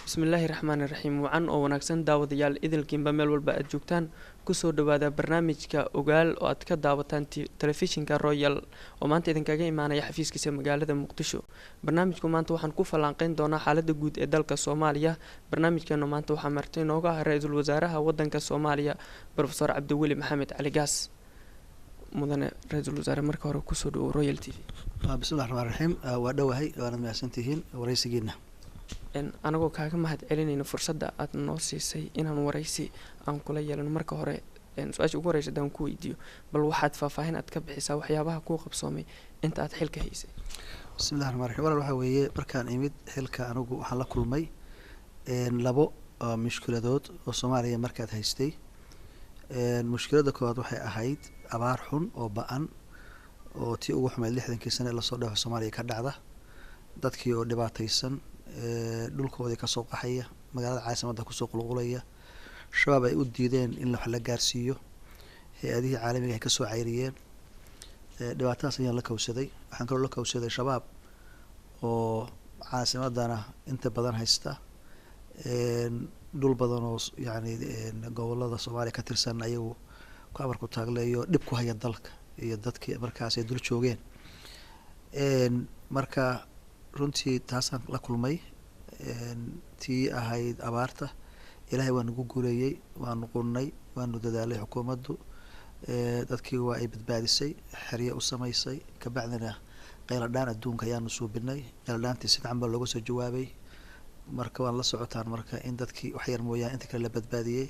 bismillaahi raxmaani raxiim wacan oo wanaagsan daawadayaal idilkiinba meel walba aad joogtaan kusoo dhawaada barnaamijka ogaal oo aad ka daawataan telefishinka royal oo maanta idinkaga imaanaya xafiiskiisa magaalada muqdisho. barnaamijku maanta waxaan ku falanqeyn doonaa xaalada guud ee dalka Soomaaliya. barnaamijkeena maanta waxaa marti inooga ah ra-iisul wasaaraha wadanka Soomaaliya Professor Cabdiweli Maxamed Cali Gaas. mudane ra-iisul wasaare marka hore kusoo dhawow Royal TV. bismillahi raxmaani raxiim waa dhawahay waana mahadsantihiin waraysigiina. anagoo kaaga mahad celinayna fursadda aad noo siisay inaan waraysi aan kula yeelano. marka hore su-aasha ugu horeysa hadaan ku weydiiyo bal waxaad faahfaahin aad ka bixisaa waxyaabaha kuu qabsoomay inta aad xilka haysay. bismillahi raxmaani raxiim walaal waxaa weeye markaan imid xilka anigu waxaan la kulmay labo mushkiladood oo Soomaaliya markaad haystay. mushkilada koowaad waxay ahayd abaar xun oo ba-an oo tii ugu xumayd 60kii sano ee lasoo dhaafo Soomaaliya ka dhacda, dadkii oo dhibaataysan, dhulkoodii kasoo qaxaya, magaalada caasimadda kusoo qulqulaya, shabaab ay u diideen in wax la gaarsiiyo, hay-adihii caalamiga ay kasoo cayriyeen. dhibaatadaas ayaan la kowsaday. waxaan kaloo la kowsaday shabaab oo caasimadana inta badan haysta, dhul badan oo yani gobolada Soomaaliya ka tirsan ayagu ku amar ku taagleeyo dhib ku haya dalka iyo dadkii markaas ay dul joogeen. marka runtii taasaan la kulmay, tii ahayd abaarta. ilaahay waa nagu guuleeyey, waanu qunnay, waanu dadaalay xukuumaddu, dadkii waa ay badbaadisay, xerye u samaysay, kabacdina qayladhaan adduunka ayaanu suubinay. qayladhaantii si fiican baa looga soo jawaabay. marka waan la socotaan marka in dadkii wax yar mooyaan inta kale la badbaadiyey,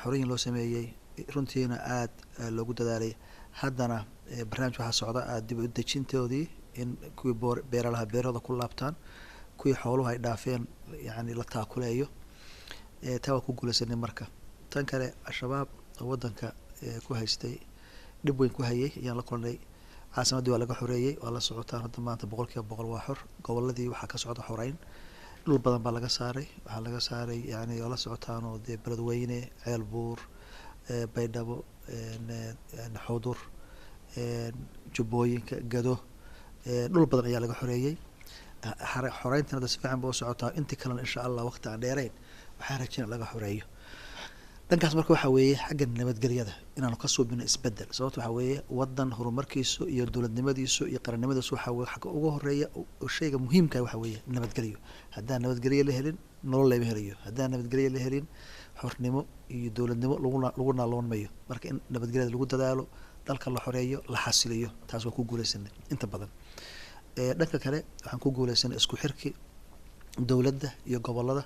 xorooyin loo sameeyey, runtiina aad loogu dadaalay. haddana barnaamij waxaa socda dib u dejintoodii in kuwii beeralaha beerahooda ku laabtaan, kuwii xooluhu ay dhaafeen yani la taakuleeyo. taa waa ku guulaysanay. marka tan kale al-shabaab oo wadanka ku haystay dhib weyn ku hayay ayaan la kulnay. caasimaddii waa laga xoreeyey, waa la socotaan hadda maanta 100% waa xor. goboladii waxaa ka socda xoreyn, dhul badan baa laga saaray. waxaa laga saaray yani waa la socotaan oo dee beledweyne, ceel buur, baydhabo, xudur, jubbooyinka, gado, dhul badan ayaa laga xoreeyey. xoreyntan hadda si fiican ba u socotaa. intii kalena insha allah waqti aan dheerayn waxaa rajina laga xoreeyo. dhankaas marka waxaa weeye xagga nabadgelyada inaanu ka suubino isbedel. sababta waxaa weeye wadan horumarkiisu iyo dowladnimadiisu iyo qarannimadiisu waxaa weye xagga ugu horeeya shayga muhiimka waxaa weeye nabadgelyo. haddaan nabadgelyo la helin nolol lama helayo. haddaan nabadgelyo la helin xornimo iyo dowladnimo lagu naaloon mayo. marka in nabadgelyada lagu dadaalo, dalka la xoreeyo, la xasiliyo, taas waa ku guulaysanay inta badan. dhanka kale waxaan ku guulaysanay isku xirki dowladda iyo gobolada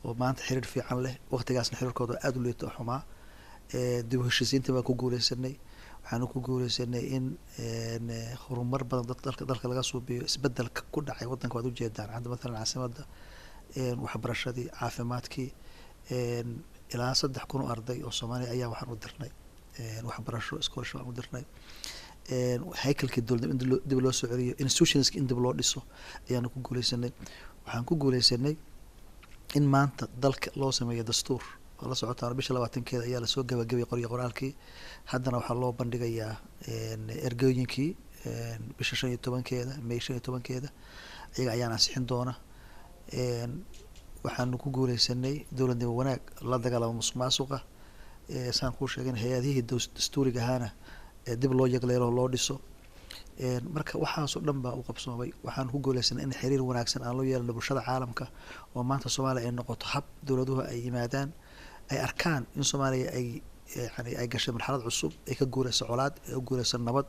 oo maanta xiriir fiican leh. waqtigaasna xiriirkooda aad u liito xumaa. dib u heshiisiinta baan ku guulaysanay. waxaanu ku guulaysanay in horumar badan dalka laga suubiyo. isbedelka ku dhacay wadanka waad ujeedaan. hadda matalan caasimadda, waxbarashadii, caafimaadkii, ilaa 3,000 oo arday oo Soomaaliya ayaa waxaan u dirnay waxbarasho, scholarship aan u dirnay. haykalkii dowladnimo in dib loo soo celiyo, institutionska in dib loo dhiso ayaanu ku guulaysanay. waxaan ku guulaysanay in maanta dalka loo sameeyo dastuur. waa la socotaan bisha 20keeda ayaa lasoo gabagabay qoraalkii. haddana waxaa loo bandhigayaa ergooyinkii bisha 15keeda, May 15keeda iyaga ayaan ansixin doona. waxaanu ku guulaysanay dowladnimo wanaag, la dagaalamo musuqmaasuqa. saan kuu sheegin hay-adihii dastuuriga ahaana dib loo yagleelo loo dhiso. marka waxaasoo dhan baa u qabsoomay. waxaan ku guulaysanay in xiriir wanaagsan aan loo yeelano bulshada caalamka oo maanta Soomaaliya ay noqoto hab dowladuhu ay yimaadaan, ay arkaan in Soomaaliya ay yani ay gashay marxalad cusub, ay ka guurayso colaad, ay u guurayso nabad,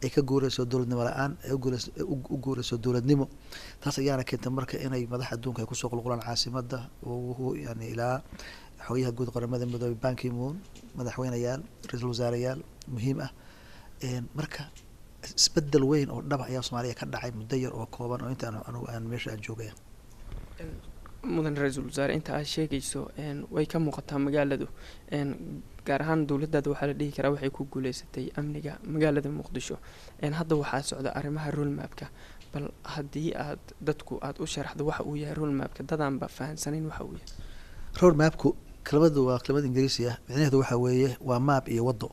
ay ka guurayso dowladnimo la-aan, ay u guurayso dowladnimo. taas ayaana keentay marka inay madaxa adduunka ay kusoo qulqulaan caasimadda oo yani ilaa xogayaha guud qaramada midoobay Ban Ki-moon, madaxweyneyaal, ra-iisul wasaareyaal muhiim ah. marka isbedel weyn oo dhab ayaa Soomaaliya ka dhacay muddo yar oo kooban oo inta aan meesha aan joogay. mudan ra-iisul wasaare inta aad sheegayso way ka muuqataa magaaladu, gaar ahaan dowladdaada waxaa la dhihi karaa waxay ku guulaysatay amniga magaalada Muqdisho. hadda waxaa socda arrimaha roadmapka. bal haddii aad dadku aad u sharaxdo waxa uu yahay roadmapka, dadaanba fahansanayn waxa uu yahay. roadmapku kelmadu waa kelmad ingiriisi ah. micnaheedu waxaa weeye waa maap iyo wado.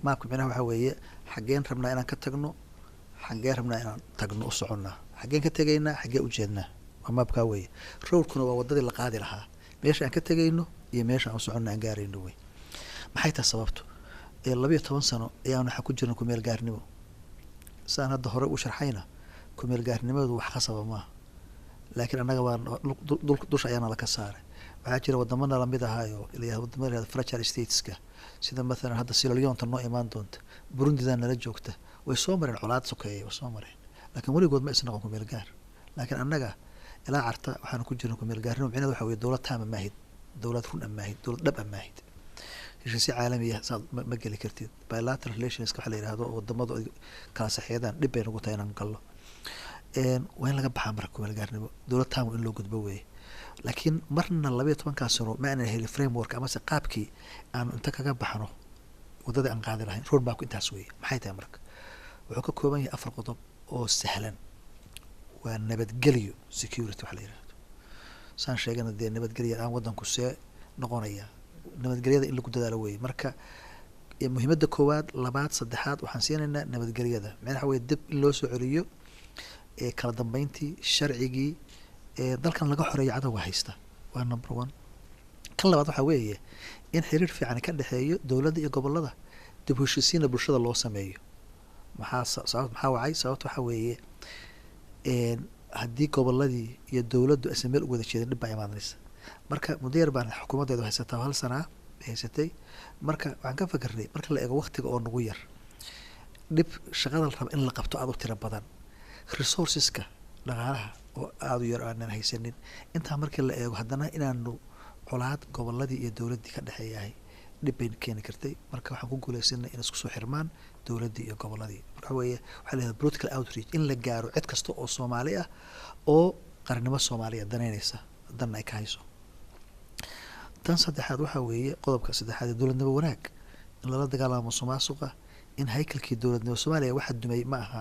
maapka micnaha waxaa weeye xaggeen rabnaa inaan ka tagno, xaggeen rabnaa inaan tagno u soconnaa, xaggeen ka tegaynaa, xaggee u jeednaa. waa maabkaa weeye. roadkuna waa wadadii la qaadi lahaa meesha aan ka tegayno iyo meesha aan soconno aan gaarayno wey. maxay tahay sababtu? 12 sano ayaan waxa ku jirna kumeel gaarnimo. saan hadda hore u sharxayna kumeel gaarnimadu wax khasaba maaha, laakiin annaga waa dusha ayaana la ka saaray. waxaa jira wadamana lamid ahaayo ilaa wadamada fragile stateska sida mathalan hadda Sierra Leone noo imaan doonta, Burundidan nala joogta, way soo mareen colaad sokeeyay, way soo mareen, laakiin weligood ma isna kumeel gaar. laakiin annaga ilaa carta waxaan ku jirna kumeel gaarnimo micnaheedu waxa weeye dowlad taama maahid, dowlad run amaahid, dowlad dhab amaahid. heshiisyo caalami ah ma geli kartid. bilateral relations waxa la yiraahdo wadamadu ay kala saxeedaan dhib bay nagu tahay inaan galno. waa in laga baxaa marka kumeel gaarnimo, dowlad taamo in loo gudbo weeye. laakiin marna 12 sano ma aanan helin framework ama se qaabkii aan inta kaga baxno wadadii aan qaadi lahayn. roadmapku intaas weeye. maxay tahay marka? wuxuu ka kooban yahay 4 qodob oo sahlan. waa nabadgelyo, security waxa la yiraahdo. saan sheegana dee nabadgelyo aan wadanku see noqonaya, nabadgelyada in lagu dadaalo weeye. marka muhiimadda koowaad, labaad, saddexaad waxaan siinaynaa nabadgelyada. macnaha waxa weeye dib in loo soo celiyo kala dambeyntii, sharcigii dalkan laga xoreeyo cadowga haysta. waa number 1. kan labaad waxaa weeye in xiriir fiican ka dhexeeyo dowladda iyo gobolada, dib u heshiisiinna bulshada loo sameeyo. maxaa wacay? sababta waxaa weeye haddii goboladii iyo dowladdu aysan meel u wada jeedin dhib baa imaanaysa. marka muddo yar baan xukuumaddeedu haysataa, 1 sana haysatay. marka waxaan ka fakirnay marka la eego waqtiga oo nagu yar, dhib shaqada la raba in la qabto aad u tiro badan, resourceska dhaqaalaha oo aada u yar aanan haysanin, intaa markii la eego haddana inaanu colaad goboladii iyo dowladdii ka dhexeeyahay dhib bay keeni kartay. marka waxaan ku guuleysanay in isku soo xirmaan dowladdii iyo goboladii. marka weeye waxaa la yidhahda political outreach, in la gaaro cid kasta oo Soomaali ah oo qarannimo Soomaaliya danaynaysa, dan ay ka hayso. tan saddexaad waxaa weeye qodobka saddexaad ee dowladnimo wanaag, in lala dagaalamo musuqmaasuqa, in haykalkii dowladnimo Soomaaliya waxa dumay ma aha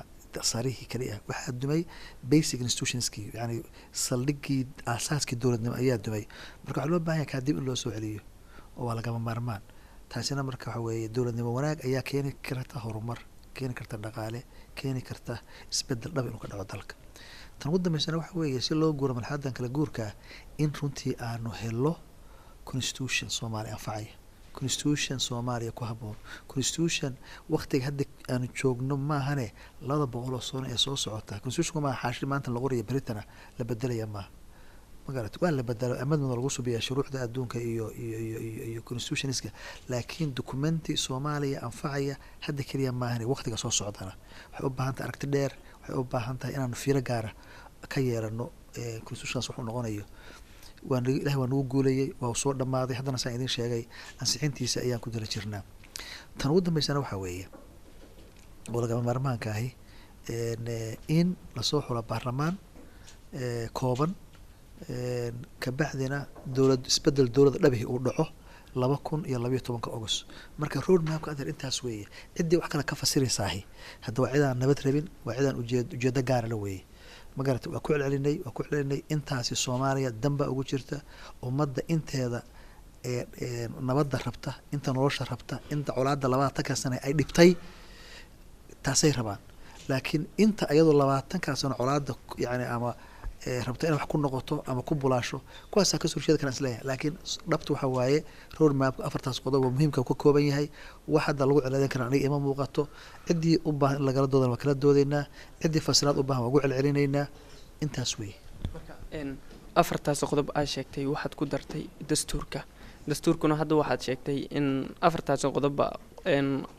sariixii kaliya, waxaa dumay basic institutionskii, yani saldhigii aasaaskii dowladnimo ayaa dumay. marka waxaa loo baahan yahay kadib in loo soo celiyo oo waa lagama maarmaan. taasina marka waxa weeye dowladnimo wanaag ayaa keeni karta horumar, keeni karta dhaqaale, keeni karta isbedel dhab inuu ka dhaco dalka. tan ugu dambeysana waxa weeye si loo guuro marxaladan kala guurka in runtii aanu helo constitution Soomaali anfacaya, constitution Soomaaliya ku haboon, constitution waqtiga hadda aan joogno maahane 200 sano ee soo socota. constitution ma xaashi maanta la qoriyo Britain la bedelaya ma magarat waa la bedelo amadna lagu subiyaa shuruucda adduunka iyo constitutionska, laakiin documenti Soomaaliya anfacaya hadda kaliya maahane waqtiga soo socdana waxay u baahan tahay aragti dheer, waxay u baahan tahay inaan fiiro gaar ka yeelano constitutionkaas wuxuu noqonayo. ilaahay waa nagu guulayay, waa soo dhammaaday, haddana saan idin sheegay ansixintiisa ayaan ku dala jirnaa. tan ugu dambeysana waxaa weeye oo lagama maarmaanka ahi in lasoo xulo baarlamaan kooban, kabacdina dowlad isbedel dowladda dhabihi uu dhaco 2012 August. marka road mapka adeer intaas weeye. ciddii wax kale ka fasiraysaahi hadda waa cidaan nabad rabin, waa cidaan ujeedo gaara la weeye. magarata waa ku celcelinay intaasi Soomaaliya damba ugu jirta, ummadda inteeda nabadda rabta, inta nolosha rabta, inta colaadda 20 sano ay dhibtay taasay rabaan. laakiin inta ayadoo 20 sano colaadda yani ama rabta inay wax ku noqoto ama ku bulaasho, kuwaasaa kasoo horjeeda karaan isleeyahay. laakiin dhabta waxaa waaye road mapka 4taas qodob oo muhiimka ka kooban yahay. wax hadda lagu celcelin kara aniga ima muuqato. ciddii u baahan in lagala doodana waa kala doodaynaa, ciddii fasiraad u baahan waa ugu celcelinaynaa. intaas weeye. marka 4taas qodob aad sheegtay waxaad ku dartay dastuurkuna hadda waxaad sheegtay in 4taas qodobba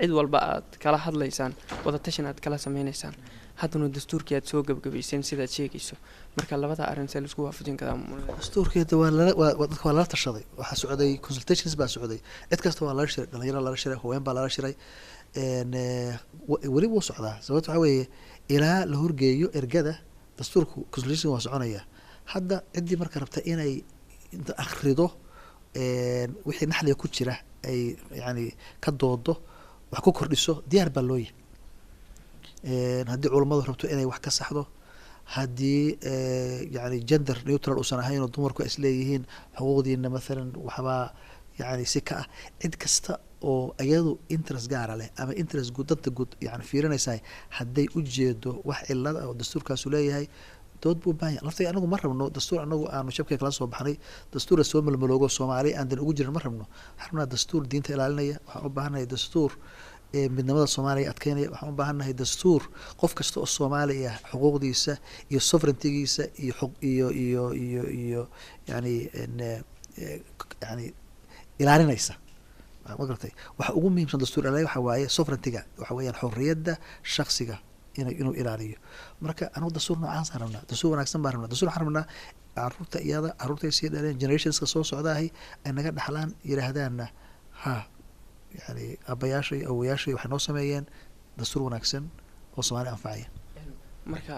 cid walba aad kala hadlaysaan, wada tashan aad kala sameynaysaan. haddana dastuurkii aad soo gabagabayseen sidaad sheegayso. marka labada arrin see laisku waafajin karaa? dastuurkeeda dadka waa lala tashaday, waxaa socday consultations baa socday, cid kasta waa lala shiray, dhalinyaro lala shiray, haween baa lala shiray. weli wuu socdaa. sababta waxaa weeye ilaa la horgeeyo ergada dastuurku consultation waa soconaya. hadda ciddii marka rabta inay inta akhrido wixii naxliga ku jira ay yani ka doodo, wax ku kordhiso, diyaar baa loo yahay. haddii culammadu rabto inay wax ka saxdo, haddii yani gender neutral uusan ahayn oo dumarku is leeyihiin xuquuqdiina maalan waxbaa yani si ka ah, cid kasta oo iyadu interest gaara leh ama interest guud danta guud yani fiirinaysaa, hadday u jeedo wax cilada oo dastuurkaasu leeyahay dood buu baahan yahay laftay anagu ma rabno dastuur anagu aanu shabkay kala soo baxnay dastuura soo malmaloogo soomaali aan dan ugu jirin ma rabno waxaan rabnaa dastuur diinta ilaalinaya waxaan u baahannahay dastuur midnimada soomaaliya adkeynaya waxaan u baahannahay dastuur qof kasta oo soomaali ah xuquuqdiisa iyo sovereigntigiisa iyo yani yani ilaalinaysa ma garatay waxa ugu muhiimsan dastuur ilaalinaya waxa waaye sovereigntiga waxa weeyaan xorriyadda shaksiga inuu ilaaliyo marka anigu dastuur noocaasaan rabnaa dastuur wanaagsan baan rabnaa dastuur waxaan rabnaa caruurta iyada caruurtay sii dhaleen generationska soo socdaahi ay naga dhaxlaan yidhaahdaanna ha yani abayaashay awoyaashay waxay noo sameeyeen dastuur wanaagsan oo soomaali anfacaya marka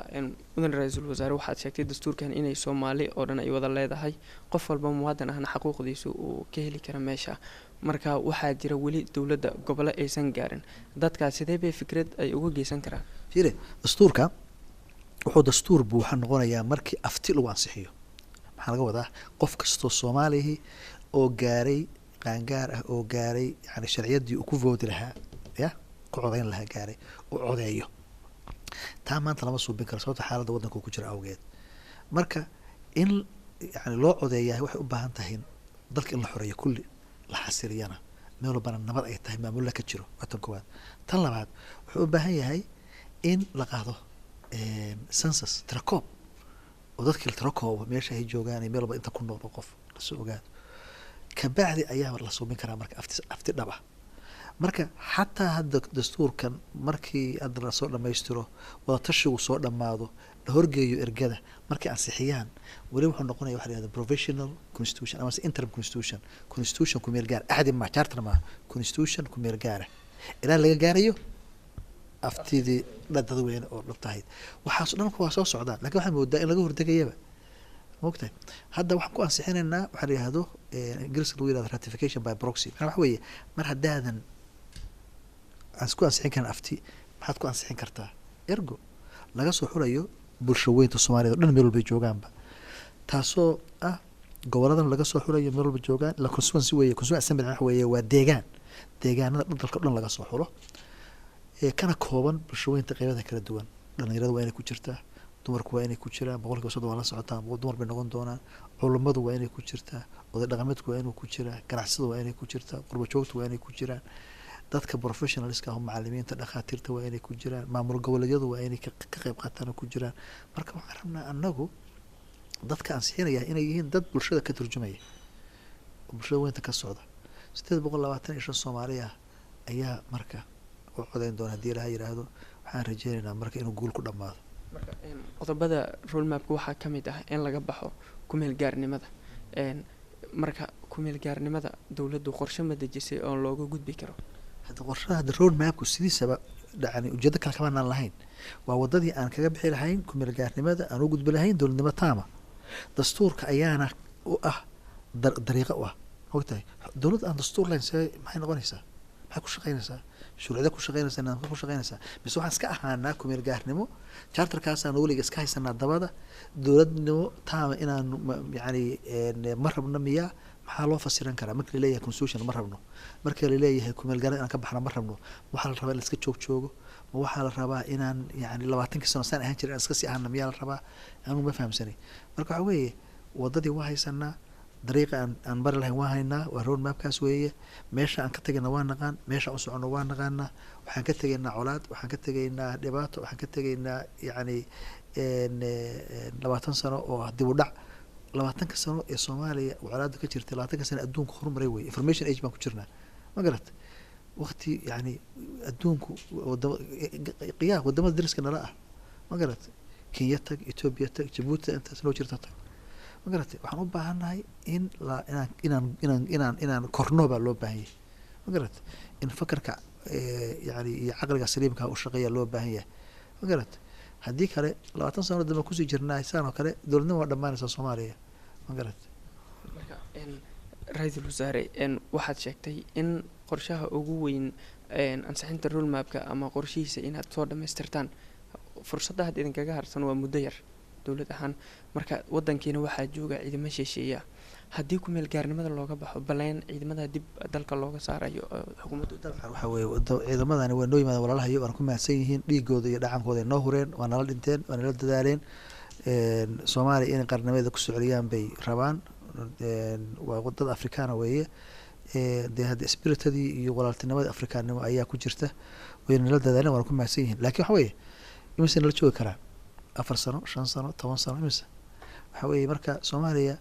mudan ra-iisul wasaare waxaad sheegtay dastuurkan inay soomaali oo dhan ay wada leedahay qof walba muwaadin ahna xuquuqdiisa uu ka heli kara meesha marka waxaa jira weli dowladda gobole aysan gaarin dadkaas sidee bay fikrad ay uga geysan karaan jire dastuurka wuxuu dastuur buu waxaa noqonayaa markii afti lagu ansixiyo maxaa laga wadaa qof kastoo soomaalihii oo gaaray qaangaar ah oo gaaray yani sharciyaddii uu ku voodi lahaa ya ku codayn lahaa gaaray oo codeeyo taa maanta lama suubin karo sababta xaaladda waddanka ku jira awgeed marka in yani loo codeeyahay waxay u baahan tahay dalka in la xoreeyo kulli la xasiliyana meel walbana nabad ay tahay maamulla ka jiro waa tan koowaad tan labaad wuxuu u baahan yahay in la qaado census tirakoob oo dadkii tirakoobo meesha ay joogaan iyo meel walba inta ku nool qof lasoo ogaado kabacdi ayaa la suubin karaa marka afti dhab ah marka xataa hadda dastuurkan markii hadda lasoo dhammaystiro wadatashigu soo dhammaado la horgeeyo ergada markay ansixiyaan weli wuxuu noqonaya waxa la yihahda provisional constitution amase interim constitution ku meel gaar axdi ma charter ma constitution ku meel gaara ilaa laga gaarayo aftidii dadweyne oo dhabtahayd waxaas dhan waa soo socdaan lakin waxaan moodaa in laga hordegayaba mogtahay hadda waxaan ku ansixinaynaa waxaa la yihahdo ingiriiska lagu yihahdo ratification by proxy mana waxa weeye mar haddaadan aan isku ansixin karin afti maxaad ku ansixin kartaa ergo laga soo xulayo bulsho weynta soomaaliyed o dhan meel walbay joogaanba taasoo ah goboladan laga soo xulayo meel walba joogaan la constituency weeye constituency assembly waxa weeye waa deegaanada dalka o dhan laga soo xulo kana kooban bulsho weynta qeybada kala duwan dhalinyarada waa inay ku jirtaa dumarku waa inay ku jiraan boqolkiiba soddon waa la socotaan dumar bay noqon doonaan culummadu waa inay ku jirtaa oday dhaqameedku waa inuu ku jiraa ganacsada waa inay ku jirtaa qurba joogta waa inay ku jiraan dadka professionalska ah macalimiinta dhakhaatiirta waa inay ku jiraan maamul goboleedyadu waa inay ka qayb qaataan oo ku jiraan marka waxaan rabnaa anagu dadka ansixinaya inay yihiin dad bulshada ka turjumaya oo bulshada weynta ka socda 825 Soomaali ah ayaa marka u codeyn doona haddii ilaha yidhaahdo waxaan rajeynaynaa marka inuu guul ku dhammaado marka qodobada roadmapka waxaa ka mid ah in laga baxo kumeel gaarnimada marka kumeel gaarnimada dowladdu qorshe ma dejisay oo looga gudbi karo hadda qorshaha hadda roadmapku sidiisaba yani ujeedo kale kamanaan lahayn waa wadadii aan kaga bixi lahayn kumeel gaarnimada aan u gudbi lahayn dowladnimo taama dastuurka ayaana u ah dariiqo u ah ogtahay dowlad aan dastuur lahayn see maxay noqonaysaa maxay ku shaqaynaysaa shuruucda ku shaqaynaysaa nidaamka ku shaqaynaysaa mise waxaan iska ahaanaa kumeel gaarnimo charterkaasaan weliga iska haysanaa dabada dowladnimo taama inaan yani ma rabno miyaa maxaa loo fasiran karaa marka laleeyahay constitution ma rabno marka laleeyahay kumeel gaarnimo inaan ka baxna ma rabno waxaa la rabaa in la iska joogo ma waxaa la rabaa inaan yani 20 sano saan ahaan jirin aan iska sii ahaana miyaa la rabaa anigu ma fahamsanay marka waxaa weeye wadadii waa haysanaa dariiqa aan bari lahayn waa haynaa waa road mapkaas weeye meesha aan ka tegayna waa naqaan meesha aan u socono waa naqaanaa waxaan ka tegaynaa colaad waxaan ka tegaynaa dhibaato waxaan ka tegaynaa yani 20 sano oo dib u dhac 20 sano ee Soomaaliya colaadu ka jirtay 20 sano adduunku horumaray weeye information age baan ku jirnaa ma garat waqti yani adduunku wadamada dariska nala ah ma garat Kenya tag Ethiopia tag Djibouti intaas loo jirta tag ma garatay waxaan u baahannahay inaan korno baa loo baahan yahay ma garatay in fakarka yani iyo caqliga saliimka u shaqeeya loo baahan yahay ma garatay haddii kale 20 sano dambe kusii jirnaa saan oo kale dowladnimo waa dhammaanaysaa Soomaaliya ma garatay marka ra-iisul wasaare waxaad sheegtay in qorshaha ugu weyn ansixinta roadmapka ama qorshihiisa inaad soo dhammaystirtaan fursadda hadda idinkaga harsan waa muddo yar dowlad ahaan marka wadankiina waxaa jooga ciidamo shisheeya haddii kumeel gaarnimada looga baxo baleen ciidamada dib dalka looga saarayo xukuumaddu waxa weeye ciidamadani waa noo yimaadeen walaalahayo waan ku mahadsan yihiin dhiigooda iyo dhacankooda ay noo hureen waa nala dhinteen waa nala dadaaleen soomaaliya inay qarnimadeeda kusoo celiyaan bay rabaan, waa dad afrikaana weeye, dee hadda spiritadii iyo walaaltinimadii afrikaannimo ayaa ku jirta, wayna nala dadaaleen waana ku mahadsan yihiin. lakin waxa weeye imise nala joogi karaa 4 sano 5 sano 10 sano imise. waxa weeye marka soomaaliya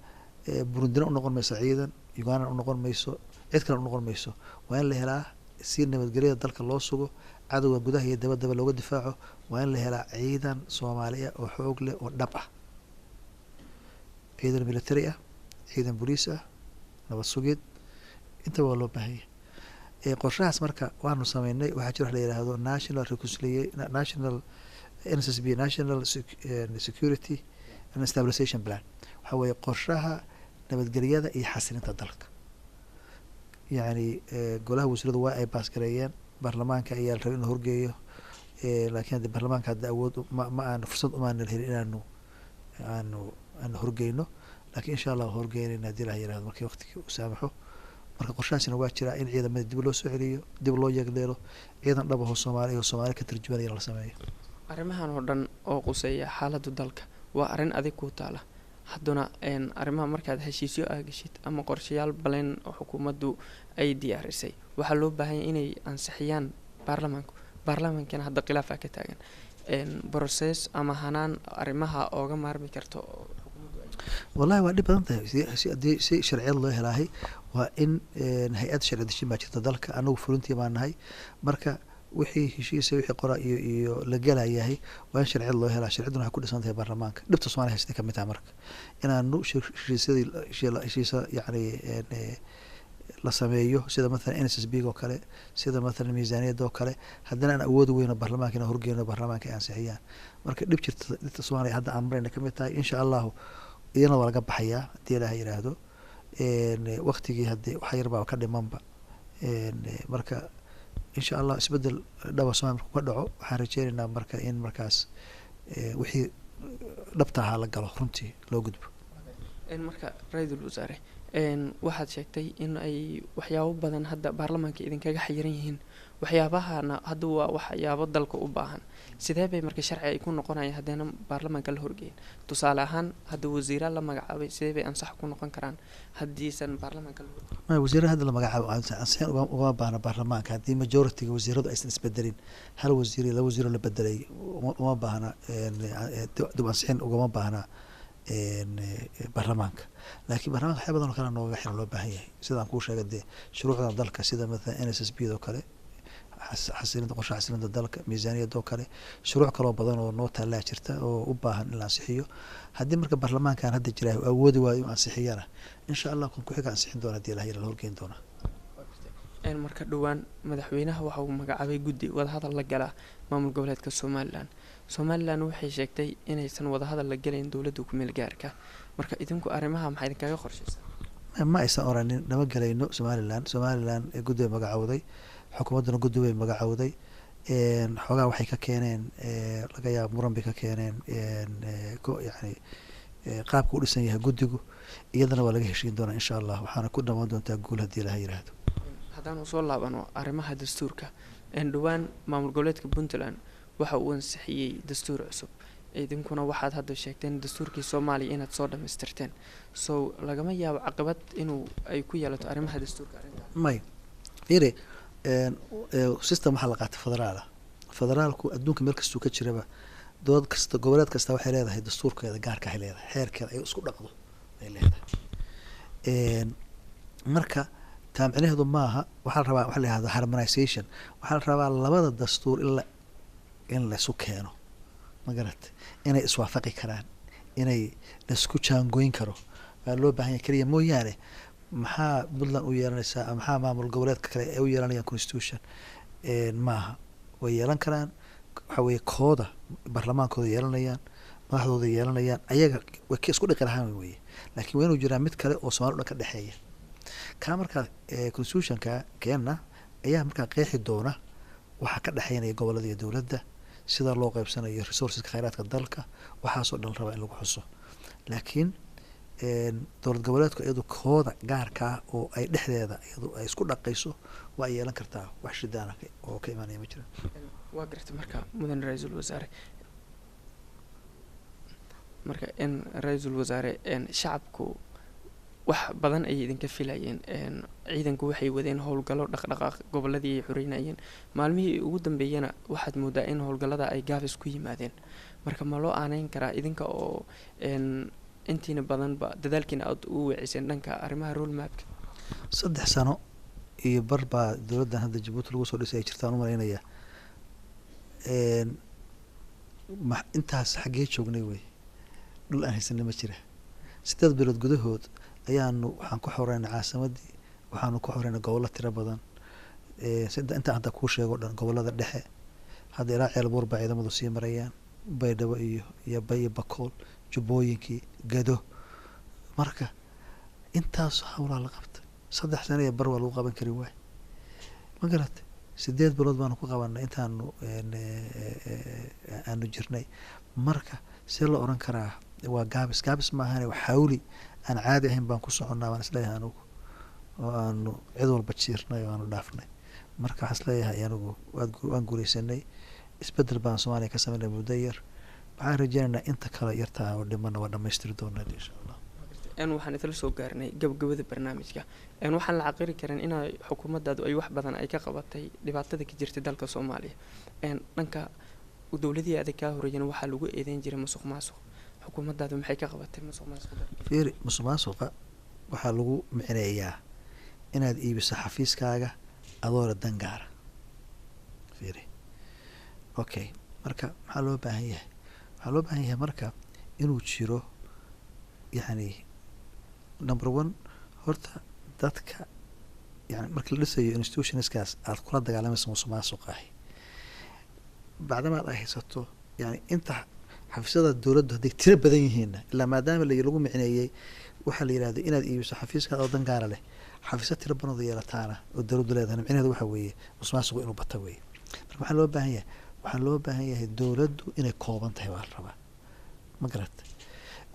burundina unoqon mayso ciidan, uganda unoqon mayso, cid kale unoqon mayso. waa in la helaa si nabadgelyada dalka loo sugo, cadowga gudaha iyo dabadaba looga difaaco. waa in la helaa ciidan soomaaliya oo xoog leh oo dhab ah, ciidan military ah, ciidan boliis ah, nabad sugid, intaba waa loo baahanya. qorshahaas marka waanu sameynay. waxaa jira wax la yidhaahdo national national NSSB, national security and stabilization plan. waxa weeye qorshaha nabadgelyada iyo xasilinta dalka. yacni golaha wasiiradu waa ay baasgareeyeen, baarlamaanka ayaa la rabay in la horgeeyo, laakiin haddi baarlamaanka hadda awood ma aanu fursad umaanan helin inaanu aanu horgeyno, laakiin insha allah horgeynayna hadii la yirahdo markii waqtigii uu saamaxo. marka qorshahaasina waa jiraa in ciidamada dib loo soo celiyo, dib loo yeegleelo, ciidan dhab ahoo soomaali oo soomaali ka tarjumanaya la sameeyo. arrimahan oo dhan oo quseeya xaaladda dalka waa arrin adig ku taala. hadduna arrimaha markaad heshiisyo aagashid ama qorshayaal baleen oo xukuumaddu ay diyaarisay, waxaa loo baahanya inay ansixiyaan baarlamaankana hadda khilaafaa ka taagan broses ama hanaan arrimaha ooga maarmi karto. wallahi waa dhib badan tahay. haddii si sharciyad loo helaahay waa in hay-ad sharci dejin baa jirta dalka, anagu fulintii baa nahay. marka wixii heshiisa wixii qora iyo la gelayahay waa in sharciyad loo helaa. sharciyadduna waxay ku dhisan tahay baarlamaanka. dhibta Soomaaliya haystay kamid tahay marka inaanu heshiisa yani la sameeyo, sida mathalan NSSB oo kale, sida mathalan miisaaniyadda oo kale, haddana aan awoodi weyno baarlamaanka inaan horgeyno, baarlamaanka ay ansixiyaan. marka dhibta Soomaaliya hadda aan marayna kamid tahay. insha allahu iyana waa laga baxayaa haddii ilaah yiraahdo. waqtigii haddii wax yar baa ka dhimanba. marka insha allah isbedel dhaba Soomaaliya markuu ka dhaco, waxaan rajeynaynaa marka in markaas wixii dhabta ahaa la galo, runtii loo gudbo. marka ra-iisul wasaare, waxaad sheegtay in ay waxyaabo badan hadda baarlamaanka idinkaga xayiran yihiin. waxyaabahana hadda waa waxyaabo dalka u baahan. sidee bay marka sharci ay ku noqonayaan haddeena baarlamaanka la horgeyn? tusaale ahaan hadda wasiira la magacaabay, sidee bay ansax ku noqon karaan haddiisan baarlamaanka la horgeyn? wasiirada hadda la magacaabo ansixin ugama baahna baarlamaanka. haddii majority-ga wasiiradu aysan isbedelin, hal wasiir iyo 2 wasiiroo la bedelay uma baahna dib ansixin ugama baahna baarlamaanka. laakiin baarlamaanka waxyaa badan oo kale nooga xiran loo baahan yahay. sidaan kuu sheegay dee shuruucda dalka, sida mathalan NSSB oo kale, qorshaha xasilinta dalka, miisaaniyadda oo kale, shuruuc kaloo badan oo noo taallaa jirta oo u baahan in la ansixiyo. haddii marka baarlamaankan hadda jira awoodi waayo in ansixiyana, insha allah kun ku-xiga ansixin doona hadii la horgeyn doona. marka dhowaan madaxweynaha waxa uu magacaabay guddi wadahadal la galaa maamul goboleedka somalilan waxay sheegtay inaysan wadahadal la gelayn dowladda ku-meel gaarka. marka idinku arrimaha maxaa idinkaga qorshaysan? ma aysan oranin nama gelayno somalilan guddi bay magacowday, xukuumadduna guddi bay magacowday. xoogaa waxay ka keeneen laga yaaba muran bay ka keeneen yani qaabka u dhisan yahay guddigu, iyadana waa laga heshiin doonaa insha allah. waxaana ku dhamaan doontaa guul haddii ilaha yiraahdo. haddaanu soo laabano arrimaha dastuurka, dhowaan maamul goboleedka puntland waxa uu ansixiyey dastuur cusub. idinkuna waxaad hadda sheegteen dastuurkii soomaaliya inaad soo dhamaystirteen. so lagama yaabo caqabad inuu ay ku yeelato arrimaha dastuurka arrintan? may fiiri, system waxaa la qaatay federaala. federaalku adduunka meel kastuu ka jiraba, dood kasta goboleed kasta waxay leedahay dastuurkeeda gaarka ay leedahay, xeerkeeda ay isku dhaqdo ay leedahay. marka taamicnaheedu maaha waxaa la rabaa waxa la yihahdo harmonization. waxaa la rabaa labada dastuur in laisu keeno, magarat inay iswaafaqi karaan, inay laisku jaangooyin karo waa loo baahan yahay keliya mooyaane maxaa puntland u yeelanaysaa ama maxaa maamul goboleedka kale ay u yeelanayaan constitution maaha. way yeelan karaan, waxa weeye kooda baarlamaankooda yeelanayaan, madaxdooda yeelanayaan, ayaga way ka isku dhiqi lahaan weye. laakiin waa inuu jiraa mid kale oo Soomaali o dhan ka dhexeeya. kaa markaa constitutionka keenna ayaa markaa qeexi doona waxaa ka dhexeynaya gobolada iyo dowladda, sida loo qaybsanayo resourceska khayraadka dalka, waxaasoo dhan rabaa in lagu xuso. laakiin dowlad goboleedku iyadu kooda gaarkaa oo ay dhexdeeda iyadu ay isku dhaqayso waa ay yeelan kartaa, wax shidaana oo ka imaanaya ma jira. waa gartay marka mudan ra-iisul wasaare, marka in ra-iisul wasaare shacabku wax badan ayay idinka filayeen, ciidanku waxay wadeen howlgallo dhaqdhaqaaq gobolladii ay xoreynayeen, maalmihii ugu dambeeyana waxaad moodaa in howlgallada ay gaabis ku yimaadeen. marka ma loo aaneyn karaa idinka oo intiina badanba dadaalkiina aad u weeciseen dhanka arrimaha roadmapka? 3 sano iyo bar baa dowladdan hadda Jabuuti lagu soo dhisay ay jirtaan u malaynayaa. intaas xaggee joognay wey, dhul aan haysanay ma jira. 8 bilood gudahood waxaan ku xoreynay caasimadii, waxaanu ku xoreynay gobollo tiro badan, intaan hadda kuu sheego dhan gobollada dhexe, hadda ilaa Ceelbuur baa ciidamadu sii marayaan, Baydhabo iyo Bay iyo Bakool, Jubbooyinkii, Gado. marka intaas hawlaa la qabtay 3 sano iyo bar waa lagu qaban kari waay, ma garatay. 8 bilood baanu ku qabanay intaanu aanu jirnay. marka see la oran karaa waa gaabis maahane waa xawli aan caadi ahayn baan ku soconnaa baan isleeyahay anugu, oo aanu cid walba jiirnay oo aanu dhaafnay. marka waxaan isleeyahay anigu waan guulaysanay, isbedel baan Soomaaliya ka sameynay muddo yar. waxaan rajeynaynaa inta kale yartaa oo dhimana waa dhammaystiri doonaa insha allah. waxaan isla soo gaarnay gabagabada barnaamijka. waxaan la caqiri karin in xukuumaddaadu ay wax badan ay ka qabatay dhibaatada ka jirta dalka Soomaaliya. dhanka dowladii adag ka horeeyeen waxaa lagu eedeyn jiray musuqmaasuq. xukuumaddaadu maxay ka qabatay musuqmaasuqa? fiiri, musuqmaasuqa waxaa lagu micneeyaa inaad iibiso xafiiskaaga adoona dan gaara. fiiri, okay, marka maxaa loo baahan yahay? waxaa loo baahan yahay marka inuu jiro yacni number 1 horta dadka yani marka la dhisayo institutionskaas aad kula dagaalamayso musuqmaasuqa ahi, bacdamaad ay haysato yani inta xafiisyada dowladdu hadday tiro badan yihiinna, ilaa maadaama lagu micneeyey waxaa la yidhahda inaad iibiso xafiiskaada oo dan gaara leh, xafiisyo tiro badanoo yeelataana oo dowladdu leedahay, micnaheedu waxaa weeye musuqmaasuqu inuu bata weeye. marka waxaa loo baahan yahay dowladdu inay kooban tahay baa la rabaa, ma garata.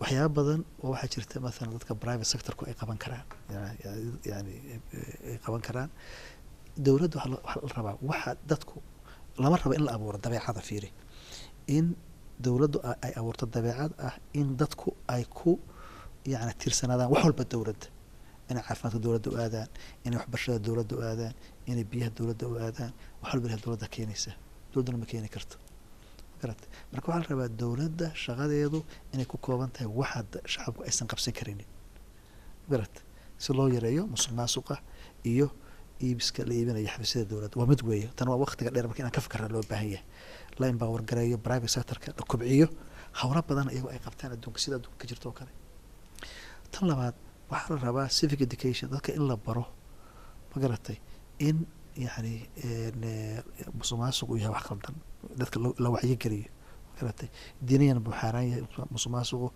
waxyaaba badan oo waxaa jirta maalan dadka private sectorku ay qaban karaan, yani ay qaban karaan. dowladda waxaa la rabaa waxa dadku lama rabo in la abuuro dabeecada. fiiri, in dowladdu ay abuurto dabeecad ah in dadku ay ku yani tiirsanaadaan wax walba dowladda, inay caafimaadka dowladda u aadaan, inay waxbarashada dowladda u aadaan, inay biyaha dowladda u aadaan. wax walba ilaha dowladda keenaysa, dowladduna ma keeni karto. marka waxaa la rabaa dowladda shaqadeedu inay ku kooban tahay waxa shacabku aysan qabsan karinin, magarata, si loo yareeyo musuqmaasuqa iyo iibiska la iibinayo xafiisyada dowladda. waa mid weeye, tan waa waqtiga dheer marka inaan ka fikirna loo baahan yahay. la empower gareeyo private sectorka, la kobciyo hawlo badan iyagoo ay qabtaan adduunka sida adduunka ka jirto oo kale. tan labaad waxaa la rabaa civic education, dadka in la baro, ma garatay, in yani musuqmaasuq uu yahay wax qaldan, dadka la wacyigeliyo, ma garatay. diiniyan buu xaaraan yahay musuqmaasuqu,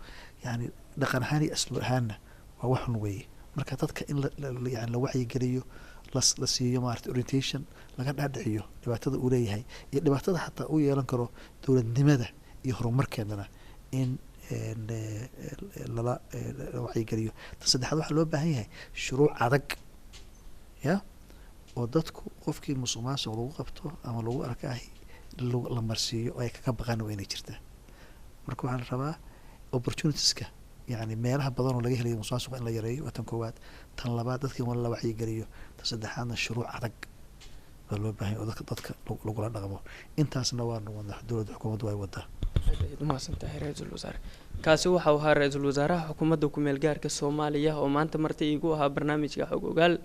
yani dhaqan ahaan iyo aslu ahaanna waa wax xun weeye. marka dadka in yani la wacyigeliyo, la siiyo maarata orientation, laga dhaadhiciyo dhibaatada uu leeyahay iyo dhibaatada xataa uu yeelan karo dowladnimada iyo horumarkeedana in lala wacyigeliyo. tan saddexaad waxaa loo baahan yahay shuruuc adag, ya, oo dadku qofkii musuqmaasuq lagu qabto ama lagu arkaahi la marsiiyo oo ay kaga baqaan waa inay jirtaa. marka waxaa la rabaa opportunitieska, yani meelaha badan oo laga helayo musuqmaasuqa in la yareeyo waa tan koowaad. tan labaad dadka in la wacyigeliyo. tan saddexaadna shuruuc adag baa loo baahan yahay oo dadka lagula dhaqmo. intaasna waanu wadnaa, dowladda xukuumaddu way wadaa. umahadsantahay ra-iisul wasaare. kaasi waxau ahaa ra-iisul wasaaraha xukuumadda ku-meel gaarka Soomaaliya oo maanta marti iigu ahaa barnaamijka Xog Ogaal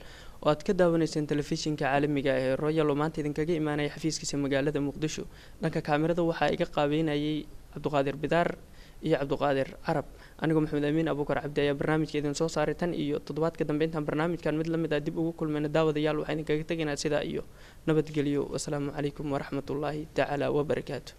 oo aad ka daawanayseen telefishinka caalamiga ee Royal oo maanta idinkaga imaanaya xafiiskiisa magaalada Muqdisho. dhanka kaamirada waxaa iga qaabeynayay Cabduqaadir Bidaar iyo Cabduqaadir Carab. anigoo Maxamed Amiin Abuukar Cabdi ayaa barnaamijka idin soo saaray. tan iyo toddobaadka dambe intaan barnaamijkan mid lamid ah dib ugu kulmayna daawadayaal waxaan idinkaga tegaynaa sidaa iyo nabadgelyo. wasalaamu calaykum waraxmatullaahi tacaala wabarakaatu.